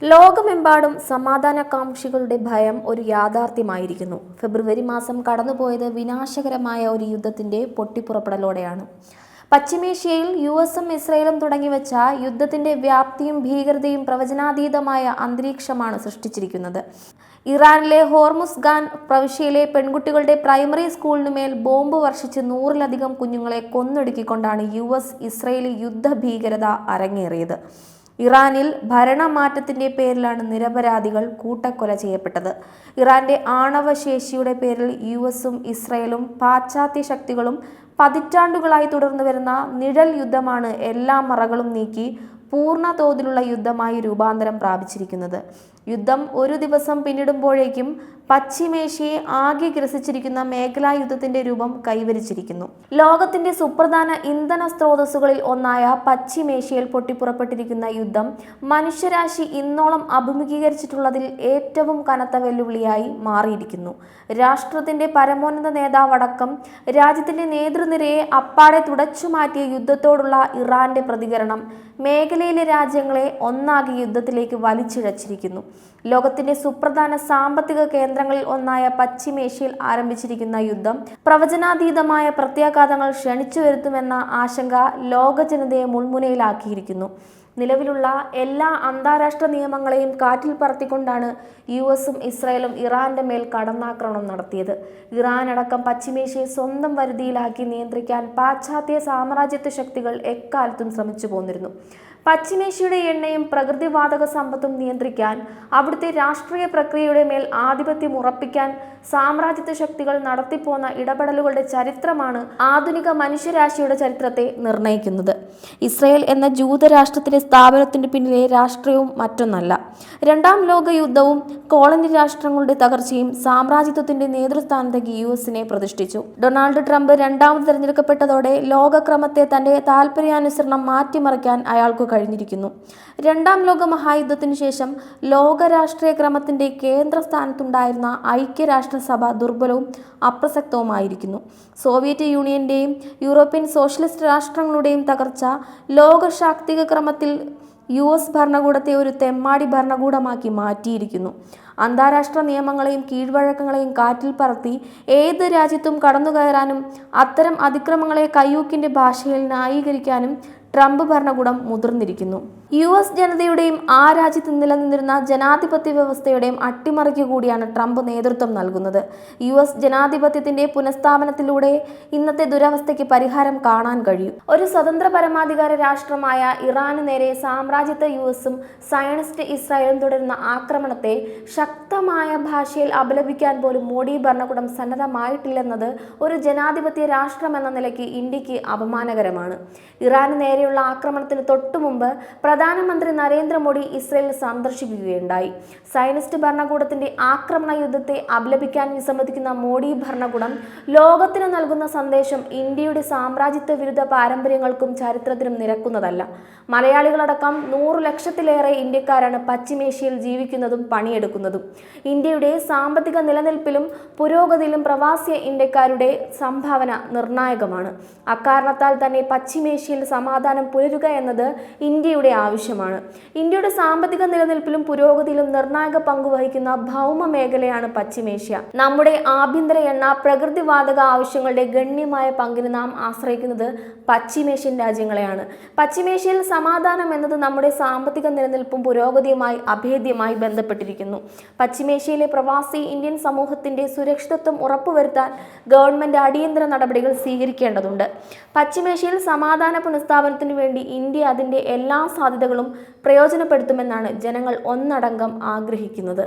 ലോകമെമ്പാടും സമാധാനകാംക്ഷികളുടെ ഭയം ഒരു യാഥാർത്ഥ്യമായിരിക്കുന്നു. ഫെബ്രുവരി മാസം കടന്നുപോയത് വിനാശകരമായ ഒരു യുദ്ധത്തിന്റെ പൊട്ടിപ്പുറപ്പെടലോടെയാണ്. പശ്ചിമേഷ്യയിൽ യുഎസും ഇസ്രയേലും തുടങ്ങിവെച്ച യുദ്ധത്തിന്റെ വ്യാപ്തിയും ഭീകരതയും പ്രവചനാതീതമായ അന്തരീക്ഷമാണ് സൃഷ്ടിച്ചിരിക്കുന്നത്. ഇറാനിലെ ഹോർമുസ്ഗാൻ പ്രവിശ്യയിലെ പെൺകുട്ടികളുടെ പ്രൈമറി സ്കൂളിനുമേൽ ബോംബ് വർഷിച്ച് 100-ലധികം കുഞ്ഞുങ്ങളെ കൊന്നൊടുക്കിക്കൊണ്ടാണ് ഇസ്രയേലി യുദ്ധ ഭീകരത അരങ്ങേറിയത്. ഇറാനിൽ ഭരണമാറ്റത്തിന്റെ പേരിലാണ് നിരപരാധികൾ കൂട്ടക്കൊല ചെയ്യപ്പെട്ടത്. ഇറാന്റെ ആണവശേഷിയുടെ പേരിൽ യുഎസും ഇസ്രയേലും പാശ്ചാത്യ ശക്തികളും പതിറ്റാണ്ടുകളായി തുടർന്നു വരുന്ന നിഴൽ യുദ്ധമാണ് എല്ലാ മറകളും നീക്കി പൂർണ്ണ തോതിലുള്ള യുദ്ധമായി രൂപാന്തരം പ്രാപിച്ചിരിക്കുന്നത്. യുദ്ധം ഒരു ദിവസം പിന്നിടുമ്പോഴേക്കും പശ്ചിമേഷ്യയെ ആകെ ഗ്രസിച്ചിരിക്കുന്ന മേഖലാ യുദ്ധത്തിന്റെ രൂപം കൈവരിച്ചിരിക്കുന്നു. ലോകത്തിന്റെ സുപ്രധാന ഇന്ധന സ്രോതസ്സുകളിൽ ഒന്നായ പശ്ചിമേഷ്യയിൽ പൊട്ടിപ്പുറപ്പെട്ടിരിക്കുന്ന യുദ്ധം മനുഷ്യരാശി ഇന്നോളം അഭിമുഖീകരിച്ചിട്ടുള്ളതിൽ ഏറ്റവും കനത്ത വെല്ലുവിളിയായി മാറിയിരിക്കുന്നു. രാഷ്ട്രത്തിന്റെ പരമോന്നത നേതാവടക്കം രാജ്യത്തിന്റെ നേതൃനിരയെ അപ്പാടെ തുടച്ചുമാറ്റിയ യുദ്ധത്തോടുള്ള ഇറാന്റെ പ്രതികരണം മേഖലയിലെ രാജ്യങ്ങളെ ഒന്നാകെ യുദ്ധത്തിലേക്ക് വലിച്ചിഴച്ചിരിക്കുന്നു. ലോകത്തിന്റെ സുപ്രധാന സാമ്പത്തിക കേന്ദ്രങ്ങളിൽ ഒന്നായ പശ്ചിമേഷ്യയിൽ ആരംഭിച്ചിരിക്കുന്ന യുദ്ധം പ്രവചനാതീതമായ പ്രത്യാഘാതങ്ങൾ ക്ഷണിച്ചു വരുത്തുമെന്ന ആശങ്ക ലോക ജനതയെ മുൾമുനയിലാക്കിയിരിക്കുന്നു. നിലവിലുള്ള എല്ലാ അന്താരാഷ്ട്ര നിയമങ്ങളെയും കാറ്റിൽ പറത്തിക്കൊണ്ടാണ് യുഎസും ഇസ്രയേലും ഇറാന്റെ മേൽ കടന്നാക്രമണം നടത്തിയത്. ഇറാൻ അടക്കം പശ്ചിമേഷ്യയെ സ്വന്തം വരുതിയിലാക്കി നിയന്ത്രിക്കാൻ പാശ്ചാത്യ സാമ്രാജ്യത്വ ശക്തികൾ എക്കാലത്തും ശ്രമിച്ചു പോന്നിരുന്നു. പശ്ചിമേഷ്യയുടെ എണ്ണയും പ്രകൃതിവാതക സമ്പത്തും നിയന്ത്രിക്കാൻ, അവിടുത്തെ രാഷ്ട്രീയ പ്രക്രിയയുടെ മേൽ ആധിപത്യം ഉറപ്പിക്കാൻ സാമ്രാജ്യത്വ ശക്തികൾ നടത്തിപ്പോന്ന ഇടപെടലുകളുടെ ചരിത്രമാണ് ആധുനിക മനുഷ്യരാശിയുടെ ചരിത്രത്തെ നിർണയിക്കുന്നത്. ഇസ്രയേൽ എന്ന ജൂതരാഷ്ട്രത്തിന്റെ സ്ഥാപനത്തിന് പിന്നിലെ രാഷ്ട്രീയവും മറ്റൊന്നല്ല. രണ്ടാം ലോക യുദ്ധവും കോളനി രാഷ്ട്രങ്ങളുടെ തകർച്ചയും സാമ്രാജ്യത്വത്തിന്റെ നേതൃസ്ഥാനത്തേക്ക് യുഎസിനെ പ്രതിഷ്ഠിച്ചു. ഡൊണാൾഡ് ട്രംപ് രണ്ടാമത് തെരഞ്ഞെടുക്കപ്പെട്ടതോടെ ലോകക്രമത്തെ തന്റെ താൽപര്യാനുസരണം മാറ്റിമറിക്കാൻ അയാൾക്ക് കഴിഞ്ഞിരിക്കുന്നു. രണ്ടാം ലോക മഹായുദ്ധത്തിനു ശേഷം ലോക രാഷ്ട്രീയ ക്രമത്തിന്റെ കേന്ദ്രസ്ഥാനത്തുണ്ടായിരുന്ന ഐക്യരാഷ്ട്രസഭ ദുർബലവും അപ്രസക്തവുമായിരിക്കുന്നു. സോവിയറ്റ് യൂണിയന്റെയും യൂറോപ്യൻ സോഷ്യലിസ്റ്റ് രാഷ്ട്രങ്ങളുടെയും തകർച്ച ലോകശാക്തിക ക്രമത്തിൽ യുഎസ് ഭരണകൂടത്തെ ഒരു തെമ്മാടി ഭരണകൂടമാക്കി മാറ്റിയിരിക്കുന്നു. അന്താരാഷ്ട്ര നിയമങ്ങളെയും കീഴ്വഴക്കങ്ങളെയും കാറ്റിൽ പറത്തി ഏത് രാജ്യത്തും കടന്നുകയറാനും അത്തരം അതിക്രമങ്ങളെ കയ്യൂക്കിന്റെ ഭാഷയിൽ ന്യായീകരിക്കാനും ട്രംപ് ഭരണകൂടം മുതിർന്നിരിക്കുന്നു. യുഎസ് ജനതയുടെയും ആ രാജ്യത്ത് നിലനിന്നിരുന്ന ജനാധിപത്യ വ്യവസ്ഥയുടെയും അട്ടിമറിക്കു കൂടിയാണ് ട്രംപ് നേതൃത്വം നൽകുന്നത്. യുഎസ് ജനാധിപത്യത്തിന്റെ പുനഃസ്ഥാപനത്തിലൂടെ ഇന്നത്തെ ദുരവസ്ഥയ്ക്ക് പരിഹാരം കാണാൻ കഴിയും. ഒരു സ്വതന്ത്ര പരമാധികാര രാഷ്ട്രമായ ഇറാന് നേരെ സാമ്രാജ്യത്വ യുഎസും സയനിസ്റ്റ് ഇസ്രായേലും തുടരുന്ന ആക്രമണത്തെ ശക്തമായ ഭാഷയിൽ അപലപിക്കാൻ പോലും മോഡി ഭരണകൂടം സന്നദ്ധമായിട്ടില്ലെന്നത് ഒരു ജനാധിപത്യ രാഷ്ട്രമെന്ന നിലയ്ക്ക് ഇന്ത്യക്ക് അപമാനകരമാണ്. ഇറാന് നേരെയുള്ള ആക്രമണത്തിന് തൊട്ടുമുമ്പ് പ്രധാനമന്ത്രി നരേന്ദ്രമോദി ഇസ്രയേൽ സന്ദർശിക്കുകയുണ്ടായി. സയനിസ്റ്റ് ഭരണകൂടത്തിന്റെ ആക്രമണ യുദ്ധത്തെ അപലപിക്കാൻ വിസമ്മതിക്കുന്ന മോഡി ഭരണകൂടം ലോകത്തിന് നൽകുന്ന സന്ദേശം ഇന്ത്യയുടെ സാമ്രാജ്യത്വ വിരുദ്ധ പാരമ്പര്യങ്ങൾക്കും ചരിത്രത്തിനും നിരക്കുന്നതല്ല. മലയാളികളടക്കം 100 ലക്ഷത്തിലേറെ ഇന്ത്യക്കാരാണ് പശ്ചിമേഷ്യയിൽ ജീവിക്കുന്നതും പണിയെടുക്കുന്നതും. ഇന്ത്യയുടെ സാമ്പത്തിക നിലനിൽപ്പിലും പുരോഗതിയിലും പ്രവാസി ഇന്ത്യക്കാരുടെ സംഭാവന നിർണായകമാണ്. അക്കാരണത്താൽ തന്നെ പശ്ചിമേഷ്യയിൽ സമാധാനം പുലരുക എന്നത് ഇന്ത്യയുടെ ആവശ്യമാണ്. ഇന്ത്യയുടെ സാമ്പത്തിക നിലനിൽപ്പിലും പുരോഗതിയിലും നിർണായക പങ്കുവഹിക്കുന്ന ഭൗമ മേഖലയാണ് പശ്ചിമേഷ്യ. നമ്മുടെ ആഭ്യന്തര എണ്ണ, പ്രകൃതിവാതക ആവശ്യങ്ങളുടെ ഗണ്യമായ പങ്കിന് നാം ആശ്രയിക്കുന്നത് പശ്ചിമേഷ്യൻ രാജ്യങ്ങളെയാണ്. പശ്ചിമേഷ്യയിൽ സമാധാനം എന്നത് നമ്മുടെ സാമ്പത്തിക നിലനിൽപ്പും പുരോഗതിയുമായി അഭേദ്യമായി ബന്ധപ്പെട്ടിരിക്കുന്നു. പശ്ചിമേഷ്യയിലെ പ്രവാസി ഇന്ത്യൻ സമൂഹത്തിന്റെ സുരക്ഷിതത്വം ഉറപ്പുവരുത്താൻ ഗവൺമെന്റ് അടിയന്തര നടപടികൾ സ്വീകരിക്കേണ്ടതുണ്ട്. പശ്ചിമേഷ്യയിൽ സമാധാന പുനഃസ്ഥാപനത്തിനു വേണ്ടി ഇന്ത്യ അതിന്റെ എല്ലാ സാധ്യതകളും പ്രയോജനപ്പെടുത്തുമെന്നാണ് ജനങ്ങൾ ഒന്നടങ്കം ആഗ്രഹിക്കുന്നത്.